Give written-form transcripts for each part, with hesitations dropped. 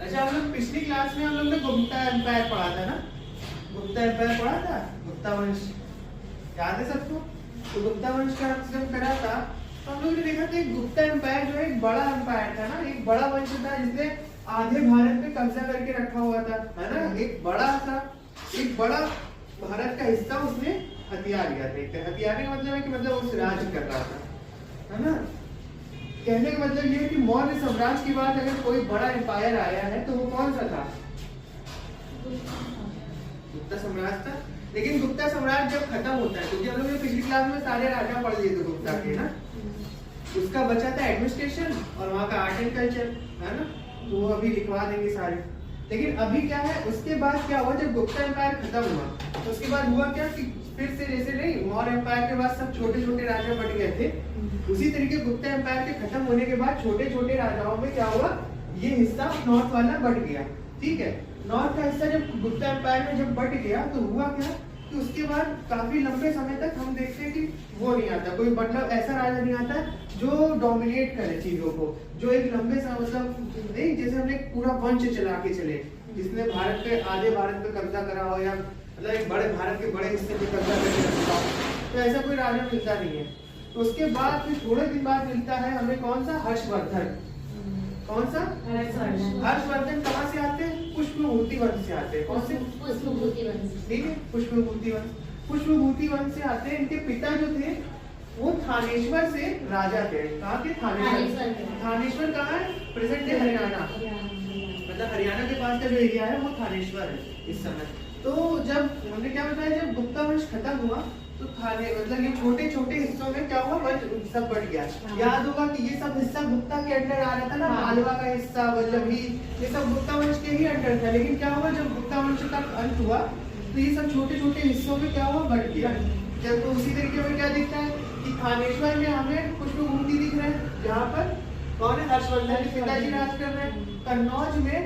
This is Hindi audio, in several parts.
अच्छा, हम लोग पिछली क्लास में हम लोग ने गुप्ता एम्पायर पढ़ा था ना, गुप्ता एम्पायर पढ़ा था, गुप्ता वंश याद है सबको। तो गुप्ता वंश का जब करा था तो हम लोग ने देखा था गुप्ता एम्पायर जो है एक बड़ा एम्पायर था ना, एक बड़ा वंश था जिसने आधे भारत पे कब्जा करके रखा हुआ था, है ना। एक बड़ा था, एक बड़ा भारत का हिस्सा उसने हथिया लिया था। हथियाने का मतलब है कि मतलब उस राज कर रहा था, है ना। कहने का मतलब ये है कि मौर्य साम्राज्य के बाद अगर कोई बड़ा एम्पायर आया है तो वो कौन सा था? गुप्ता साम्राज्य था। लेकिन गुप्ता साम्राज्य जब खत्म होता है, क्योंकि हम लोग पिछली क्लास में सारे राजा पढ़ लिए थे गुप्ता के ना, उसका बचा था एडमिनिस्ट्रेशन और वहाँ का आर्ट एंड कल्चर, है ना। तो वो अभी लिखवा देंगे सारे। लेकिन अभी क्या है, उसके बाद क्या हुआ, जब गुप्ता एम्पायर खत्म हुआ तो उसके बाद हुआ क्या कि फिर से जैसे नहीं मौर्य एम्पायर के बाद सब छोटे छोटे राजा बट गए थे, उसी तरीके गुप्ता एम्पायर के खत्म होने के बाद छोटे छोटे राजाओं में क्या हुआ, ये हिस्सा नॉर्थ वाला बट गया। ठीक है, नॉर्थ का हिस्सा जब गुप्ता एम्पायर में जब बट गया तो हुआ क्या कि उसके बाद काफी लंबे समय तक हम देखते हैं कि वो नहीं आता, कोई मतलब ऐसा राजा नहीं आता जो डोमिनेट करे चीजों को, जो एक लंबे समय मतलब नहीं जैसे हमने पूरा वंश चला के चले, जिसने भारत पे आधे भारत पे कब्जा करा हो या मतलब एक बड़े भारत के बड़े हिस्से पे कब्जा करके रखा हो, तो ऐसा कोई राजा मिलता नहीं है। तो उसके बाद फिर थोड़े दिन बाद मिलता है हमें कौन सा, हर्षवर्धन। कौन सा? हर्षवर्धन कहाँ से आते हैं? पुष्पभूति वंश से आते हैं। कौन से? पुष्पभूति वंश। ठीक है, पुष्पभूति वंश। पुष्पभूति वंश से आते हैं। इनके पिता जो थे वो थानेश्वर से राजा थे। कहाँ के? थानेश्वर। थानेश्वर कहाँ है? प्रेजेंट डे हरियाणा, मतलब हरियाणा के पास का जो एरिया है वो थानेश्वर है इस समय। तो जब हमने क्या बताया, जब गुप्ता वंश खत्म हुआ तो थाने मतलब ये छोटे छोटे हिस्सों में क्या हुआ, वंश सब बढ़ गया। याद होगा कि ये सब हिस्सा गुप्ता के अंडर आ रहा था ना, मालवा का हिस्सा, वल्लभी, ये सब गुप्ता वंश के ही अंडर था। लेकिन क्या हुआ, जब गुप्ता वंश का अंत हुआ तो ये सब छोटे छोटे हिस्सों में क्या हुआ, बढ़ गया। जब तो उसी तरीके में क्या दिखता है कि थानेश्वर में हमें पुष्पभूति दिख रहा है, जहाँ पर कौन है, हर्षवर्धन के पिताजी राज कर रहे हैं। कन्नौज में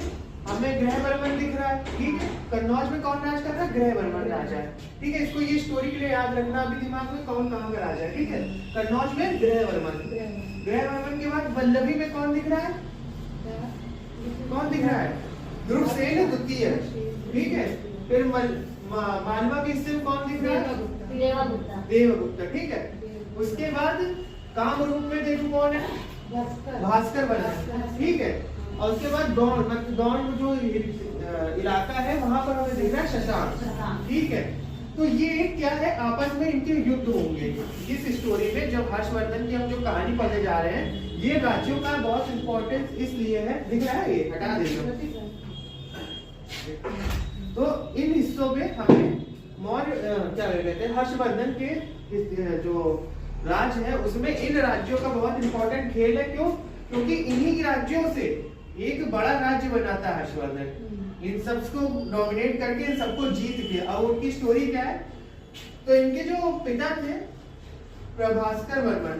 हमें ग्रहवर्मन दिख रहा है। ठीक है, कन्नौज में कौन राज कर रहा है, ग्रहवर्मन राजा है। ठीक है, इसको ये स्टोरी के लिए याद रखना अभी दिमाग में, कौन कहाँ का राजा है। ठीक है, कन्नौज में ग्रहवर्मन। ग्रहवर्मन के बाद वल्लभी में कौन दिख रहा है, कौन दिख रहा है, ध्रुवसेन द्वितीय। ठीक है, फिर मालवा के हिस्से में कौन दिख रहा है, देवगुप्ता। ठीक है, उसके बाद कामरूप में देखो कौन है, भास्कर बना। ठीक है, और उसके बाद दौंड जो इलाका है वहां पर हमें दिख रहा है शशांक। ठीक है, तो ये क्या है, आपस में इनके युद्ध होंगे इस स्टोरी में। जब हर्षवर्धन की हम जो कहानी पढ़ने जा रहे हैं, ये राज्यों का बहुत इंपॉर्टेंस इसलिए है, दिख रहा है, ये हटा देना। तो इन हिस्सों में हमें मौर्य क्या कहते हैं, हर्षवर्धन के जो राज है उसमें इन राज्यों का बहुत इंपॉर्टेंट खेल है। क्यों? क्योंकि इन्हीं राज्यों से एक बड़ा राज्य बनाता है हर्षवर्धन, इन सबको डोमिनेट करके इन सबको जीत के। और उनकी स्टोरी क्या है, तो इनके जो पिता थे प्रभास्कर वर्मन,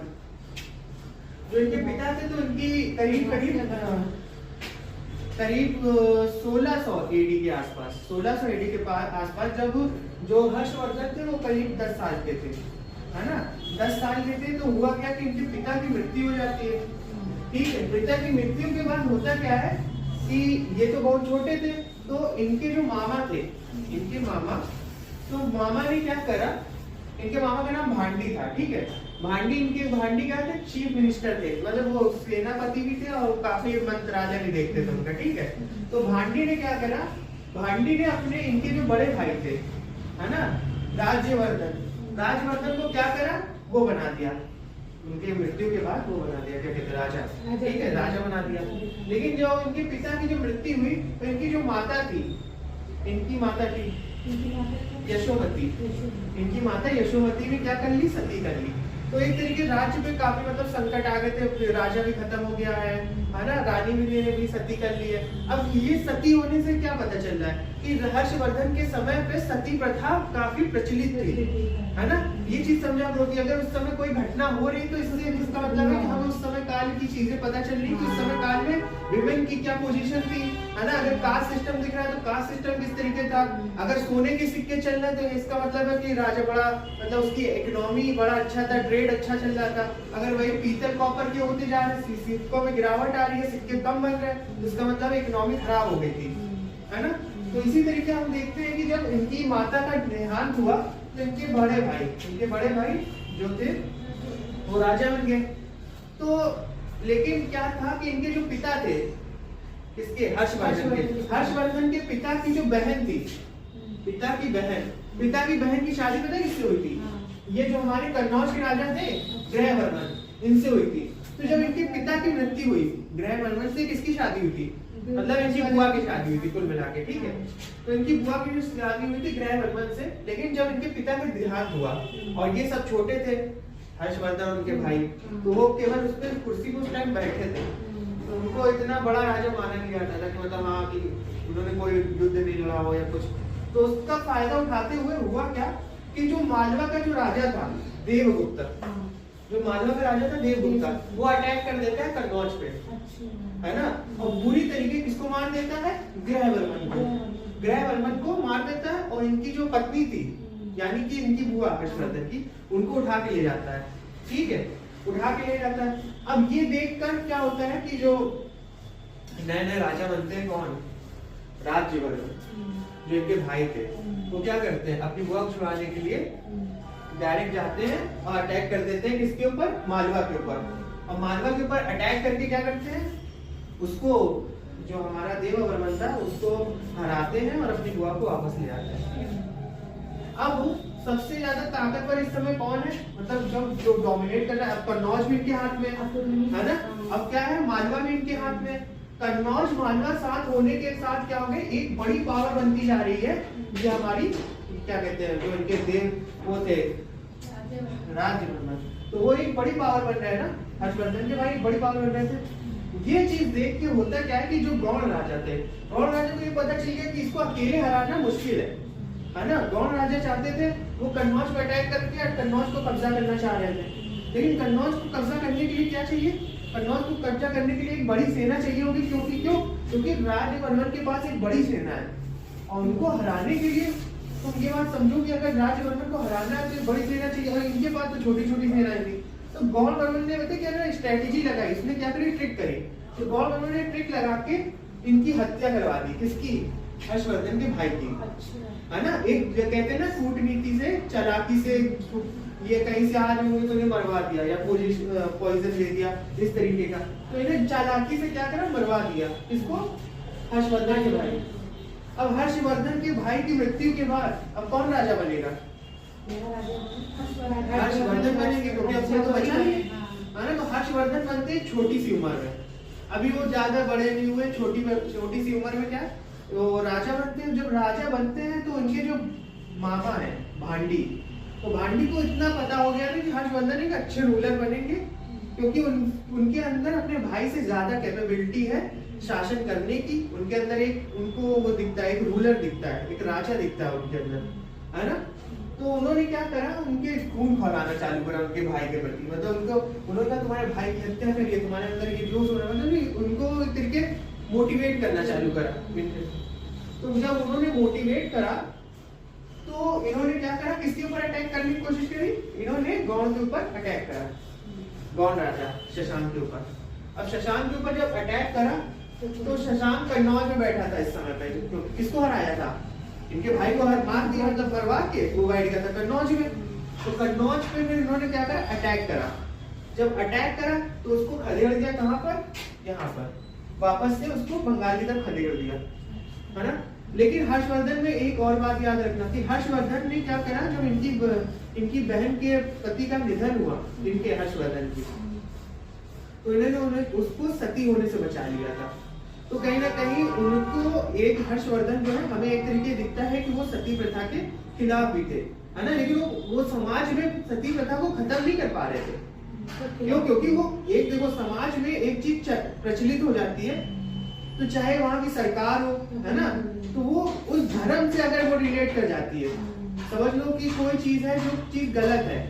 जो इनके पिता थे तो इनकी करीब 1600 एडी के आसपास, 1600 एडी के आसपास जब जो हर्षवर्धन थे वो करीब 10 साल के थे, है ना। 10 साल के थे तो हुआ क्या कि इनके पिता की मृत्यु हो जाती है। ठीक है, पिता की मृत्यु के बाद होता क्या है कि ये तो बहुत छोटे थे, तो इनके जो मामा थे, इनके मामा, तो मामा ने क्या करा, इनके मामा का नाम भांडी था। ठीक है, भांडी क्या थे, चीफ मिनिस्टर थे, मतलब वो सेनापति भी थे और काफी मंत्र राजा भी देखते थे उनका। ठीक है, तो भांडी ने क्या करा, भांडी ने अपने इनके जो बड़े भाई थे, है ना, राजवर्धन को क्या करा, वो बना दिया, उनके मृत्यु के बाद वो बना दिया, क्या कहते, राजा। ठीक है, राजा बना दिया। लेकिन जो इनके पिता की जो मृत्यु हुई तो इनकी जो माता थी, इनकी माता थी यशोमती, इनकी माता यशोमती ने क्या कर ली, सती कर ली। तो एक तरीके राज्य पे काफी मतलब संकट आ गए थे, राजा भी खत्म हो गया है ना, रानी भी सती कर ली है। अब ये सती होने से क्या पता चल रहा है कि हर्षवर्धन के समय पे सती प्रथा काफी प्रचलित थी, है ना। ये चीज समझा करो कि अगर उस समय कोई घटना हो रही तो इससे इसका मतलब है कि हमें उस समय काल की चीजें पता चल रही कि उस समय काल में विमेन की क्या पोजीशन थी, है ना। अगर कास्ट सिस्टम दिख रहा है तो कास्ट सिस्टम किस तरीके था, अगर सोने के सिक्के चल रहे हैं तो इसका मतलब है कि राजा बड़ा मतलब उसकी इकोनॉमी बड़ा अच्छा था, ट्रेड अच्छा चल रहा था। अगर वही पीतल कॉपर के होते जा रहे, सिक्कों में गिरावट आ आ रही है, सिक्के कम बन रहे हैं, इसका मतलब इकोनॉमी खराब हो गई थी, है ना। तो इसी तरीके हम देखते हैं कि जब इनकी माता का देहांत हुआ तो इनके बड़े भाई जो थे वो राजा बन गए। तो लेकिन क्या था कि इनके जो पिता थे, इसके हर्षवर्धन के पिता की जो बहन थी, पिता की बहन की शादी पता है किससे हुई थी? ये जो हमारे कन्नौज के राजा थे ग्रहवर्मन, इनसे हुई थी। तो जब इनके पिता की मृत्यु हुई, ग्रहवर्मन से किसकी शादी हुई थी? मतलब इनकी बुआ की शादी हुई थी कुल मिला के, ठीक है। तो इनकी बुआ की जो शादी हुई थी ग्रहवर्मन से, लेकिन जब इनके पिता का देहांत हुआ और ये सब छोटे थे, हर्षवर्धन और उनके भाई, तो वो केवल उस पर कुर्सी पर उस टाइम बैठे थे। तो उनको इतना बड़ा राजा माना नहीं जाता था कि मतलब हाँ कि उन्होंने कोई युद्ध नहीं लड़ा हो या कुछ। तो उसका फायदा उठाते हुए हुआ क्या कि जो मालवा का जो राजा था देवगुप्त, वो अटैक कर देता है कन्नौज पे, है ना। और बुरी तरीके किसको मार देता है? ग्रहवर्मन को मार देता है। और इनकी जो पत्नी थी, यानी कि इनकी बुआ हर्षवर्धन की, उनको उठा के ले जाता है, ठीक है, उठा के ले जाता है। अब ये देखकर क्या होता है कि जो नए नए राजा बनते हैं, कौन? राज्यवर्धन, जो इनके भाई थे, वो क्या करते हैं अपनी बुआ को छुड़ाने के लिए डायरेक्ट जाते हैं और अटैक कर देते हैं किसके ऊपर? मालवा के ऊपर। और मालवा के ऊपर अटैक करके क्या करते हैं? उसको, जो हमारा देववर्मन था, उसको हराते हैं और अपनी बुआ को वापस ले जाते हैं। अब सबसे ज्यादा ताकतवर इस समय कौन है? मतलब जो डोमिनेट कर रहा है, अब कन्नौज भी इनके हाथ में है ना। अब क्या है? मालवा भी इनके हाथ में। कन्नौज मालवा साथ होने के साथ क्या हो गए? एक बड़ी पावर बनती जा रही है, ये हमारी क्या कहते हैं, जो इनके देव वो थे राज्यवर्धन, तो वो एक बड़ी पावर बन रहे हैं ना, हर्षवर्धन के भाई बड़ी पावर बन रहे थे। ये चीज देख के होता क्या है कि जो गौड़ राजा थे, गौड़ राजा को ये पता चल गया कि इसको अकेले हराना मुश्किल है ना। गौड़ राजा चाहते थे वो कन्नौज पर अटैक करके कन्नौज को कब्जा करना चाह रहे थे, लेकिन कन्नौज को कब्जा करने के लिए क्या चाहिए? कन्नौज को कब्जा करने के लिए एक बड़ी सेना चाहिए होगी, क्योंकि राज्यवर्मन के पास एक बड़ी सेना है और उनको हराने के लिए तुम ये बात समझो कि अगर राज्यवर्मन को हराना है तो बड़ी सेना चाहिए, और इनके पास तो छोटी छोटी सेनाएं थी। तो गौड़वर्मन ने बताया क्या स्ट्रेटेजी लगाई, इसने क्या करी? ट्रिक करी। तो गौड़वर्मन ने ट्रिक लगा के इनकी हत्या करवा दी। किसकी? हर्षवर्धन के भाई की, है ना। एक कहते हैं ना, कूटनीति से, चालाकी से, ये कहीं से आ रहे होंगे तो इन्हें मरवा दिया या पॉइजन दे दिया, इस तरीके का। तो इन्हें चालाकी से क्या करा? मरवा दिया। इसको? हर्षवर्धन के भाई। अब हर्षवर्धन के भाई की मृत्यु के बाद अब कौन राजा बनेगा? हर्षवर्धन बनेंगे, क्योंकि अब तो बचा नहीं है ना। तो हर्षवर्धन बनते छोटी सी उम्र में, अभी वो ज्यादा बड़े नहीं हुए, छोटी सी उम्र में क्या तो राजा बनते हैं। जब राजा बनते हैं तो उनके जो मामा है भांडी, तो भांडी को इतना पता हो गया था कि हर्षवर्धन एक अच्छे रूलर बनेंगे, क्योंकि उनके अंदर अपने भाई से ज्यादा कैपेबिलिटी है शासन करने की। उनके अंदर एक उनको वो दिखता है, एक रूलर दिखता है, एक राजा दिखता है उनके अंदर, है ना। तो उन्होंने क्या करा? उनके खून खौलाना चालू करा उनके भाई के प्रति। मतलब उन्होंने कहा तुम्हारे भाई की हत्या करिए, तुम्हारे अंदर ये जोश हो रहा है, मतलब उनको एक तरीके मोटिवेट करना चालू करा। तो जब उन्होंने मोटिवेट करा तो इन्होंने क्या करा? किसके ऊपर अटैक करने की कोशिश करी? इन्होंने गौड़ के ऊपर अटैक करा, गौड़ राजा शशांक के ऊपर। अब शशांक के ऊपर जब अटैक करा तो शशांक कन्नौज में बैठा था इस समय पे। किसको हराया था? इनके भाई को मार दिया, मतलब मरवा के वो बैठ गया था कन्नौज में। तो कन्नौज पे इन्होंने क्या करा? अटैक करा। जब अटैक करा तो उसको खदेड़ दिया। कहाँ पर? यहाँ पर। वापस से उसको बंगाल की तरफ खदेड़ दिया, है ना। लेकिन हर्षवर्धन में एक और बात याद रखना थी। हर्षवर्धन ने क्या करा? जब इनकी बहन के पति का निधन हुआ, इनके हर्षवर्धन की, तो इन्होंने उसको सती होने से बचा लिया था। तो कहीं ना कहीं उनको एक हर्षवर्धन जो है हमें एक तरीके दिखता है कि वो सती प्रथा के खिलाफ भी थे, है ना। लेकिन वो समाज में सती प्रथा को खत्म नहीं कर पा रहे थे। क्यों? क्योंकि वो एक देखो समाज में एक चीज प्रचलित हो जाती है तो चाहे वहां की सरकार हो, है ना, तो वो उस धर्म से अगर वो रिलेट कर जाती है, समझ लो कि कोई चीज है जो चीज गलत है,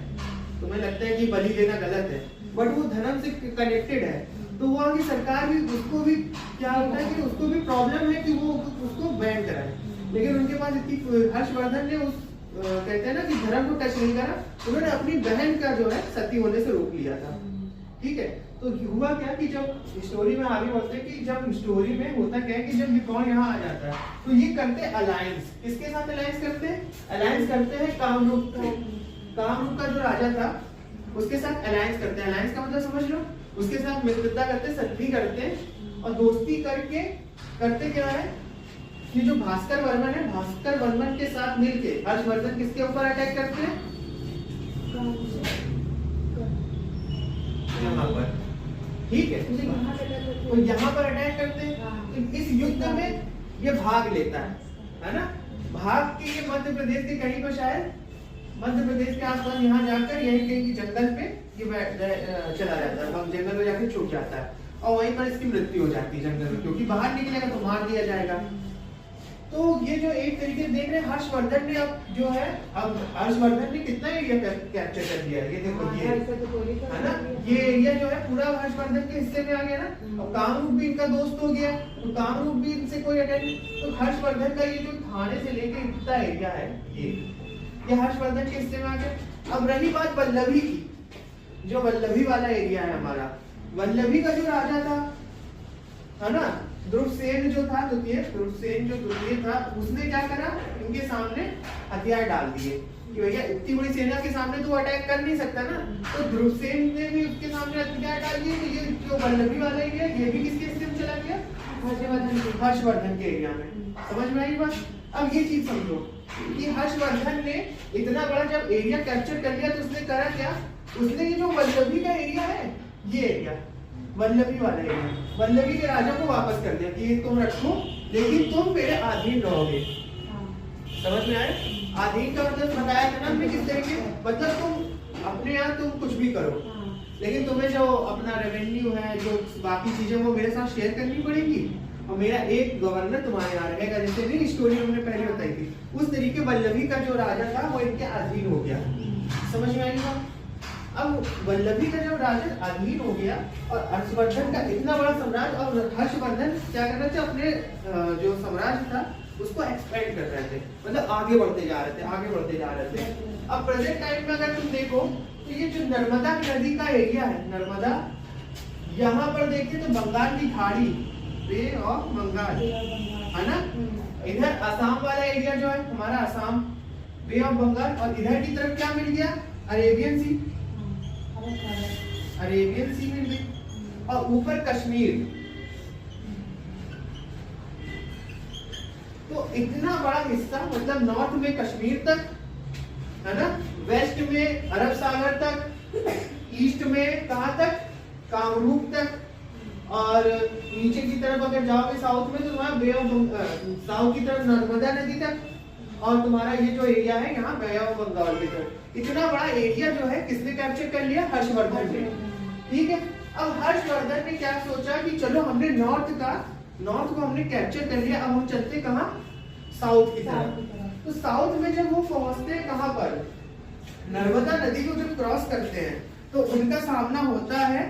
तुम्हें लगता है कि बलि देना गलत है, बट वो धर्म से कनेक्टेड है, तो वहाँ की सरकार भी उसको भी क्या होता है कि उसको भी प्रॉब्लम है कि वो उसको बैन कराए। लेकिन उनके पास इतनी, हर्षवर्धन ने उस कहते हैं ना कि धर्म को टच नहीं करा, उन्होंने अपनी बहन का जो है सती होने से रोक लिया था, ठीक है। तो हुआ क्या कि जब स्टोरी में आगे बढ़ते हैं कि जब स्टोरी में होता क्या है कि जब ये कौन यहाँ आ जाता है तो ये करते अलायंस, किसके साथ अलायंस करते हैं? अलायंस करते हैं कामरूप के। कामरूप का जो राजा था उसके साथ अलायंस करते हैं। अलायंस का मतलब समझ लो, उसके साथ मित्रता करते, संधि करते और दोस्ती करके करते क्या है, ये जो भास्कर वर्मन है, भास्कर वर्मन के साथ मिलके हर्षवर्धन किसके ऊपर अटैक करते हैं? यहाँ पर, ठीक है, तो यहाँ पर अटैक करते हैं। तो इस युद्ध में ये भाग लेता है ना। भाग के ये मध्य प्रदेश के कहीं पर, शायद मध्य प्रदेश के आसपास यहाँ जाकर यही कहीं जंगल पे ये चला जाता है, जंगल में जाकर छुप जाता है और वहीं पर इसकी मृत्यु हो जाती है जंगल में, क्योंकि बाहर निकलेगा तो मार दिया जाएगा। तो ये जो एक तरीके से देख रहे हैं हर्षवर्धन ने अब जो है, अब हर्षवर्धन ने कितना एरिया कैप्चर कर लिया, ये देखो ये है ना, ये एरिया जो है पूरा हर्षवर्धन के हिस्से में आ गया ना। और कामरूप भी इनका दोस्त हो गया, तो कामरूप भी इनसे कोई अटैक, तो हर्षवर्धन का ये जो थाने से लेके इतना एरिया है ये हर्षवर्धन के हिस्से में आ गया। अब रही बात वल्लभी की, जो वल्लभी वाला एरिया है हमारा, वल्लभी का जो राजा था है ना, ध्रुवसेन जो था द्वितीय, ध्रुवसेन जो द्वितीय था, उसने क्या करा, इनके सामने हथियार डाल दिए कि भैया इतनी बड़ी सेना के सामने तो अटैक कर नहीं सकता ना। तो ध्रुवसेन ने भी उसके सामने हथियार डाल दिए। तो ये जो वल्लभी वाला एरिया, ये भी किसके हिस्से में चला गया? हर्षवर्धन के एरिया में। समझ में आई बात? अब ये चीज समझो कि हर्षवर्धन ने इतना बड़ा जब एरिया कैप्चर कर लिया तो उसने करा क्या, उसने ये जो वल्लभी का एरिया है, ये एरिया वल्लभी वाला एरिया, वल्लभी के राजा को वापस कर दिया कि ये तुम रखो लेकिन तुम मेरे अधीन रहोगे। समझ में आए? अधीन का मतलब बताया था ना हमने किस तरीके, मतलब तुम अपने यहाँ तुम कुछ भी करो लेकिन तुम्हें जो अपना रेवेन्यू है, जो बाकी चीजें वो मेरे साथ शेयर करनी पड़ेगी और मेरा एक गवर्नर तुम्हारे यहाँ रहेगा। जैसे नहीं स्टोरी हमने पहले बताई थी, उस तरीके वल्लभी का जो राजा था वो इनके अधीन हो गया। समझ में आएगा? अब वल्लभी का जब राजा अधीन हो गया और हर्षवर्धन का इतना बड़ा साम्राज्य, और हर्षवर्धन क्या कर रहे थे, अपने जो साम्राज्य था उसको एक्सपेंड कर रहे थे, मतलब आगे बढ़ते जा रहे थे, आगे बढ़ते जा रहे थे। अब प्रेजेंट टाइम में अगर तुम देखो तो ये जो नर्मदा नदी का एरिया है, नर्मदा, यहाँ पर देखते तो बंगाल की खाड़ी, बे ऑफ बंगाल है ना, इधर असम वाला एरिया जो है हमारा असम, बे ऑफ बंगाल, और इधर की तरफ क्या मिल गया, अरेबियन सी, अरेबियन सी मिल गई, और ऊपर कश्मीर। तो इतना बड़ा हिस्सा, मतलब नॉर्थ में कश्मीर तक है ना, वेस्ट में अरब सागर तक, ईस्ट में कहाँ तक, कामरूप तक, और नीचे की तरफ अगर जाओगे साउथ में तो तुम्हारा बे ऑफ साउथ की तरफ नर्मदा नदी तक, और तुम्हारा ये जो एरिया है यहाँ बे ऑफ बंगाल की तरफ। इतना बड़ा एरिया जो है किसने कैप्चर कर लिया, हर्षवर्धन ने। ठीक है, अब हर्षवर्धन ने क्या सोचा कि चलो हमने नॉर्थ को हमने कैप्चर कर लिया, अब हम चलते कहाँ, साउथ की तरफ। तो साउथ में जब वो पहुंचते हैं कहाँ पर, नर्मदा नदी को जब क्रॉस करते हैं तो उनका सामना होता है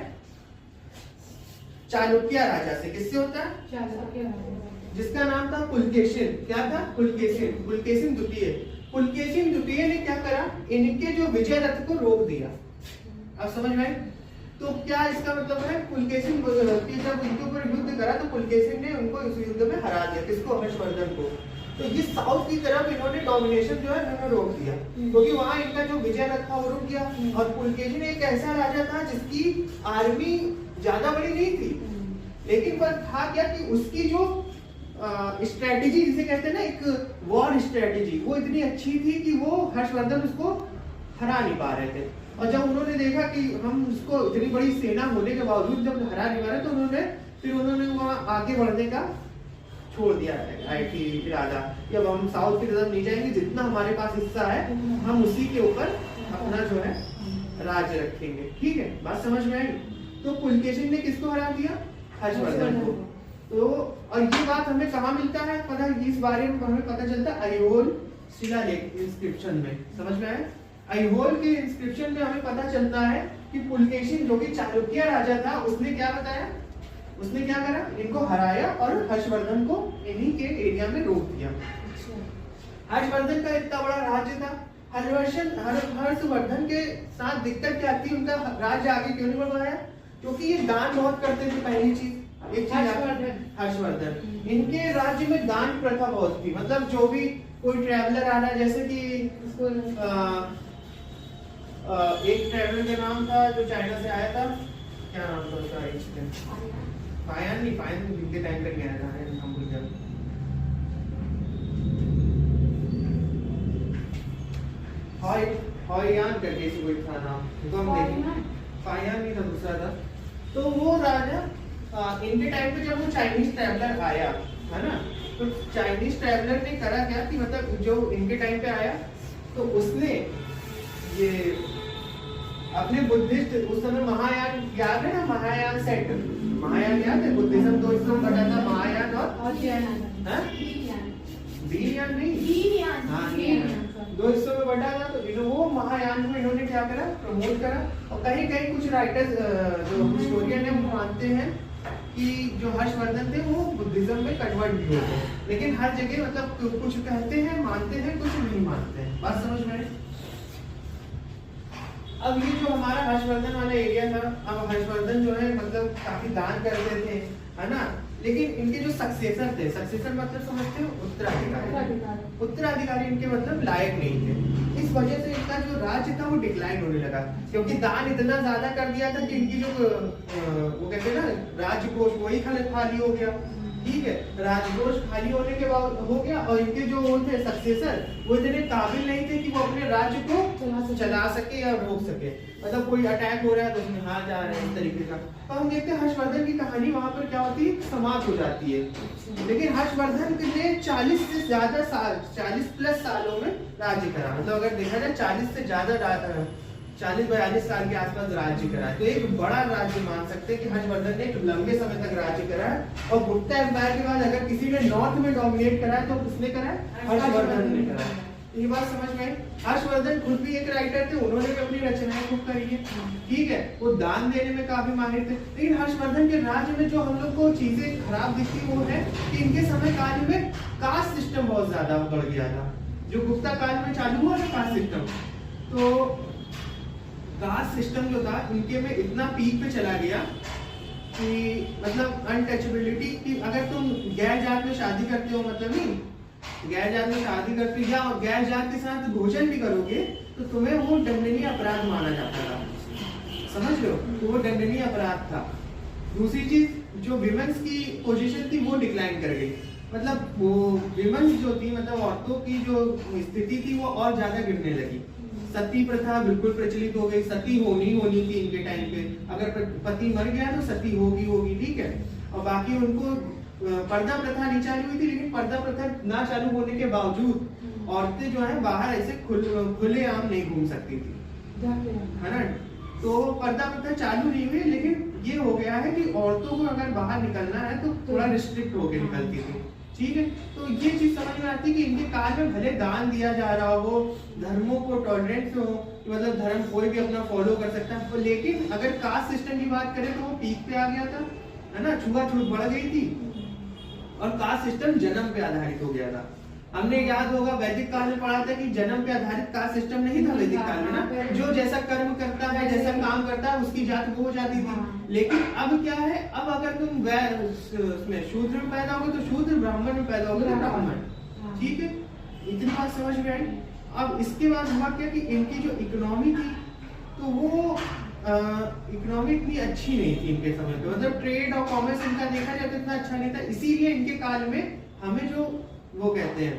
चालुक्य राजा से। किससे होता है, चालुक्य राजा, जिसका नाम था पुलकेशिन। क्या था, पुलकेशिन, पुलकेशिन द्वितीय। पुलकेशिन द्वितीय ने क्या करा, इनके जो विजय रथ को रोक दिया। अब समझ में आए? तो क्या इसका मतलब है, पुलकेशिन जब उनके ऊपर युद्ध करा तो पुलकेशिन ने उनको इस युद्ध में हरा दिया। किसको, हर्षवर्धन को। तो ये साउथ की तरफ इन्होंने डोमिनेशन जो है इन्होंने रोक दिया, क्योंकि वहां इनका जो विजय रथ था वो रुक गया। और पुलकेशिन एक ऐसा राजा था जिसकी आर्मी ज्यादा बड़ी नहीं थी, लेकिन पर था क्या कि उसकी जो स्ट्रेटेजी जिसे कहते हैं ना, एक वॉर स्ट्रेटेजी, वो इतनी अच्छी थी कि वो हर्षवर्धन उसको हरा नहीं पा रहे थे। और जब उन्होंने देखा कि हम उसको इतनी बड़ी सेना होने के बावजूद जब हरा नहीं पा रहे, तो उन्होंने वहां आगे बढ़ने का छोड़ दिया है कि इरादा कि अब हम साउथ की तरफ नहीं जाएंगे, जितना हमारे पास हिस्सा है हम उसी के ऊपर अपना जो है राज्य रखेंगे। ठीक है, बात समझ में आई? तो पुलकेशिन ने किसको हरा दिया, हर्षवर्धन को। तो और ये बात हमें कहाँ मिलता है पता, इस बारे में हमें पता चलता है ऐहोल शिलालेख इंस्क्रिप्शन में। समझ में आया? ऐहोल के इंस्क्रिप्शन में हमें पता चलता है कि पुलकेशिन जो कि चालुक्य राजा था, उसने क्या बताया, उसने क्या करा, इनको हराया और हर्षवर्धन को इन्हीं के एरिया में रोक दिया। हर्षवर्धन का इतना बड़ा राज्य था, हर्षवर्धन के साथ दिक्कत क्या थी, उनका राज्य आगे क्यों नहीं बढ़ पाया, क्योंकि ये दान बहुत करते थे। पहली चीज, एक चीज हर्षवर्धन, इनके राज्य में दान प्रथा बहुत थी। मतलब जो भी कोई ट्रैवलर आ रहा है, जैसे कि एक ट्रैवलर का नाम था जो चाइना से आया था, क्या नाम था उसका? पायन नहीं, पायन जिनके टाइम पे गया था, हम भूल गए। हॉयान करके कोई था नाम, पायन नहीं था, दूसरा था। तो वो राजा इनके टाइम पे जब वो चाइनीज ट्रैवलर आया है ना, तो चाइनीज ट्रैवलर ने करा क्या कि मतलब जो इनके टाइम पे आया तो उसने ये अपने बुद्धिस्ट, उस समय महायान याद है ना, महायान सेट, महायान याद है, बुद्धिज्म दो हिस्सों में बटा था, महायान और दीनयान नहीं, हाँ दो हिस्सों में बटा था। तो वो महायान को इन्होंने क्या करा, प्रमोट करा। और कहीं कहीं कुछ राइटर्स जो हिस्टोरियन है वो मानते हैं कि जो हर्षवर्धन थे वो बुद्धिज्म में कन्वर्ट भी हो गए, लेकिन हर जगह मतलब कुछ कहते हैं मानते हैं, कुछ नहीं मानते हैं। बात समझ में आई? अब ये जो हमारा हर्षवर्धन वाला एरिया था, अब हर्षवर्धन जो है मतलब काफी दान करते थे, है ना, लेकिन इनके जो सक्सेसर थे, सक्सेसर मतलब समझते हो, उत्तराधिकारी, उत्तराधिकारी इनके मतलब लायक नहीं थे। इस वजह से इनका जो राज्य था वो डिक्लाइन होने लगा, क्योंकि दान इतना ज्यादा कर दिया था कि इनकी जो वो कहते हैं ना राजकोष, वही खाली हो गया। ठीक है, राजकोष खाली होने के बाद हो गया, और इनके जो वो थे सक्सेसर वो इतने काबिल नहीं थे कि वो अपने राज्य को चला सके या रोक सके। मतलब कोई अटैक हो रहा है तो उसमें हार जा रहे हैं, इस तरीके का। तो हम देखते हैं हर्षवर्धन की कहानी वहां पर क्या होती है, समाप्त हो जाती है। लेकिन हर्षवर्धन ने 40 से ज्यादा साल, 40+ सालों में राज्य करा। मतलब अगर देखा जाए 40 से ज्यादा 40-42 साल के आसपास राज्य करा है। तो एक बड़ा राज्य मान सकते हैं कि हर्षवर्धन ने एक लंबे समय तक राज्य करा है। और गुप्ता एम्पायर के बाद अगर किसी ने नॉर्थ में डोमिनेट करा है तो किसने करा है, हर्षवर्धन ने करा है। ये बात समझ में आई? हर्षवर्धन खुद भी एक राइटर थे, उन्होंने भी अपनी रचनाएं खूब करी है। ठीक है, वो दान देने में काफी माहिर थे। लेकिन हर्षवर्धन के राज्य में जो हम लोग को चीजें खराब दिखती वो है कि इनके समय काल में कास्ट सिस्टम बहुत ज्यादा बढ़ गया था। जो गुप्ता काल में चालू हुआ ना कास्ट सिस्टम, तो कास्ट सिस्टम जो था इनके में इतना पीक पे चला गया कि मतलब अनटचेबिलिटी की, अगर तुम गैर जात में शादी करते हो, मतलब नहीं गैर जात में शादी करते या गैर जात के साथ भोजन भी करोगे तो तुम्हें वो दंडनीय अपराध माना जाता था। समझ लो, तो वो दंडनीय अपराध था। दूसरी चीज, जो विमेंस की पोजीशन थी वो डिक्लाइन कर गई। मतलब वो विमेंस जो थी, मतलब औरतों की जो स्थिति थी वो और ज्यादा गिरने लगी। सती प्रथा बिल्कुल प्रचलित हो गई, सती होनी थी इनके टाइम पे। अगर पति मर गया तो सती होगी, ठीक है। और बाकी उनको पर्दा प्रथा नहीं चालू हुई थी, लेकिन पर्दा प्रथा ना चालू होने के बावजूद औरतें जो है बाहर ऐसे खुलेआम नहीं घूम सकती थी, है ना। तो पर्दा प्रथा चालू नहीं हुई, लेकिन ये हो गया है कि औरतों को अगर बाहर निकलना है तो थोड़ा रिस्ट्रिक्ट होकर निकलती थी। ठीक है, तो ये चीज समझ में आती है कि इनके काल में भले दान दिया जा रहा हो, धर्मों को टॉलरेंस हो, मतलब धर्म कोई भी अपना फॉलो कर सकता है, लेकिन अगर कास्ट सिस्टम की बात करें तो वो पीक पे आ गया था, है ना, छुआछूत बढ़ गई थी और कास्ट सिस्टम जन्म पे आधारित हो गया था। हमने याद होगा वैदिक काल में पढ़ा था कि जन्म पे आधारित कास्ट सिस्टम नहीं था वैदिक काल में ना, जो जैसा कर्म करता है, जैसा काम करता है उसकी जात वो हो जाती थी। लेकिन अब क्या है, अब अगर तुम उसमें शूद्र में पैदा होगे तो शूद्र, ब्राह्मण में पैदा होगे तो ब्राह्मण। ठीक है, इतनी बात समझ में आई। अब इसके बाद हुआ क्या कि इनकी जो इकोनॉमी थी तो वो इकोनॉमी इतनी अच्छी नहीं थी इनके समय पे। मतलब ट्रेड और कॉमर्स इनका देखा जाए तो इतना अच्छा नहीं था। इसीलिए इनके काल में हमें जो वो कहते हैं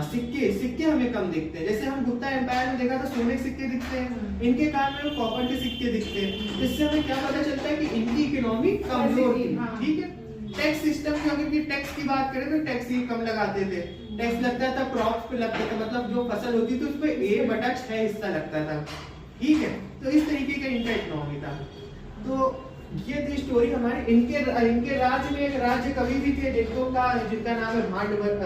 सिक्के हमें कम दिखते हैं। जैसे हम गुप्ता एम्पायर में देखा था सोने के सिक्के दिखते हैं, इनके काल में कॉपर के सिक्के दिखते हैं। इससे हमें क्या पता चलता है कि इनकी इकोनॉमी कमजोर थी। ठीक है, टैक्स सिस्टम में अगर टैक्स की बात करें तो टैक्स ही कम लगाते थे। टैक्स लगता था क्रॉप्स पे लगता था, मतलब जो फसल होती थी उस पे 1/6 हिस्सा लगता था। ठीक है, तो इस तरीके का इनका इकोनॉमी था। तो ये थी स्टोरी हमारी। इनके राज्य में एक राज्य कवि भी थे जिनका नाम है भांडभट्ट,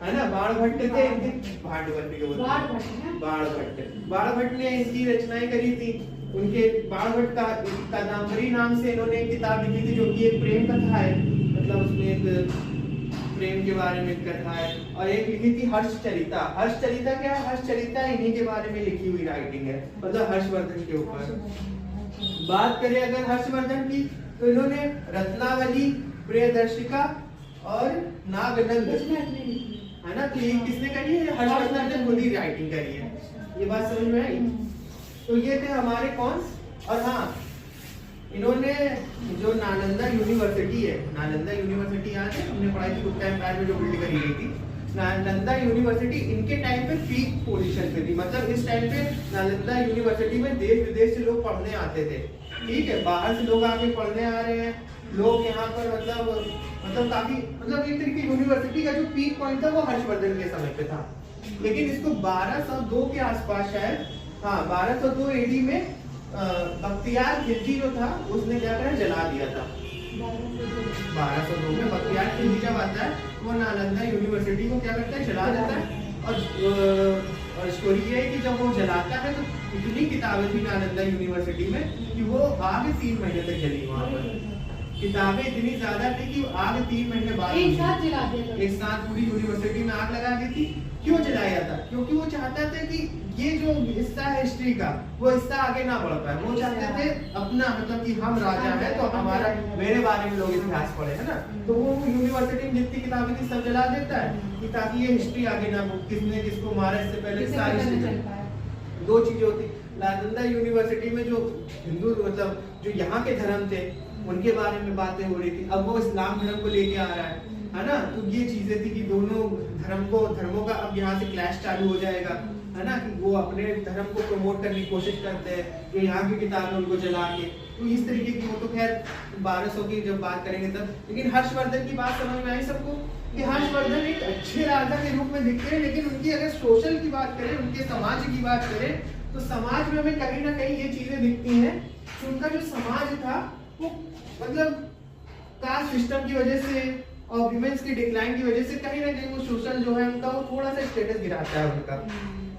है ना, बाणभट्ट थे इनके, बाणभट्ट ने इनकी रचनाएं करी थी। उनके बाणभट्ट का कादम्बरी नाम से इन्होंने एक किताब लिखी थी जो कि एक प्रेम कथा है। मतलब उसमें एक प्रेम के बारे में कथा है। और एक लिखी थी हर्षचरिता। हर्षचरिता क्या है? हर्षचरिता इन्हीं के बारे में लिखी हुई राइटिंग है, मतलब हर्षवर्धन के ऊपर। बात करें अगर हर्षवर्धन की, तो इन्होंने रत्नावली, प्रियदर्शिका और नागनंद, है ना, तो ये किसने करी है? हर्षवर्धन ने खुद ही राइटिंग करी है। ये बात समझ में आई? तो ये थे हमारे कौन। और हाँ, इन्होंने जो नालंदा यूनिवर्सिटी है, नालंदा यूनिवर्सिटी याद है, हमने पढ़ाई थी गुप्ता एम्पायर में जो बिल्ड करी गई थी, नालंदा यूनिवर्सिटी इनके टाइम पे पीक पोजीशन पे थी। मतलब इस टाइम पे नालंदा यूनिवर्सिटी में देश विदेश से लोग पढ़ने आते थे, ठीक है, बाहर से लोग आके पढ़ने आ रहे हैं, लोग यहाँ पर मतलब काफी, मतलब एक तरीके यूनिवर्सिटी का जो पीक पॉइंट था वो हर्षवर्धन के समय पे था। लेकिन इसको 1202 के आसपास शायद, हाँ 1202 एडी में बख्तियार खिलजी जो था उसने क्या करा, जला दिया था। 1202 में बख्तियार खिलजी जब आता है वो नालंदा यूनिवर्सिटी को क्या करता है, जला देता है। और स्टोरी ये है कि जब वो जलाता है तो इतनी किताबें थी नालंदा यूनिवर्सिटी में कि वो आगे 3 महीने तक जली। वहाँ पर किताबें इतनी ज्यादा थी कि आगे 3 महीने बाद एक साथ जला दिया था। एक साथ पूरी यूनिवर्सिटी में आग लगा दी थी। क्यों जलाया था? क्योंकि वो चाहता था कि ये जो हिस्सा है हिस्ट्री का, वो हिस्सा आगे ना बढ़ पाए। वो चाहते थे अपना, मतलब कि हम राजा हैं तो हमारा, मेरे बारे में लोग इतिहास पढ़े, है ना, तो वो यूनिवर्सिटी में जितनी किताबें थी सब जला देता है कि ताकि ये हिस्ट्री आगे ना, किसने किसको मारा इससे पहले सारी हिस्ट्री। दो चीजें होती, नालंदा यूनिवर्सिटी में जो हिंदू, मतलब जो यहाँ के धर्म थे उनके बारे में बातें हो रही थी, अब वो इस्लाम धर्म को लेके आ रहा है ना, तो ये चीजें थी कि दोनों धर्मों का अब यहाँ से क्लैश चालू हो जाएगा, है ना, कि वो अपने धर्म को प्रमोट करने की कोशिश करते हैं, जो यहाँ की किताबें उनको जला के, तो इस तरीके की। वो तो खैर 1200 की जब बात करेंगे तब। लेकिन हर्षवर्धन की बात समझ में आई सबको कि हर्षवर्धन एक अच्छे राजा के रूप में दिखते हैं, लेकिन उनकी अगर सोशल की बात करें, उनके समाज की बात करें, तो समाज में हमें कहीं ना कहीं ये चीजें दिखती हैं कि उनका जो समाज था वो, मतलब कास्ट सिस्टम की वजह से और विमेंस की डिक्लाइन की वजह से कहीं ना कहीं वो सोशल जो है उनका, वो थोड़ा सा स्टेटस गिराता है उनका,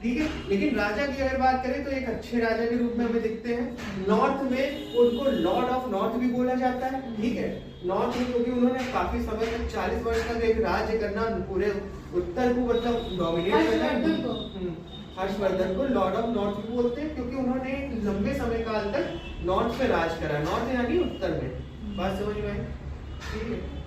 ठीक है। लेकिन राजा की अगर बात करें तो एक अच्छे राजा के रूप में हमें दिखते हैं। नॉर्थ में उनको लॉर्ड ऑफ नॉर्थ भी बोला जाता है, ठीक है, नॉर्थ में, क्योंकि उन्होंने काफी समय तक 40 वर्ष तक एक राज्य करना, पूरे उत्तर को मतलब डोमिनेट करना। हर्षवर्धन को लॉर्ड ऑफ नॉर्थ भी बोलते हैं क्योंकि उन्होंने लंबे समय काल तक नॉर्थ पे राज करा। नॉर्थ यानी उत्तर में। बात समझ में आई? ठीक है।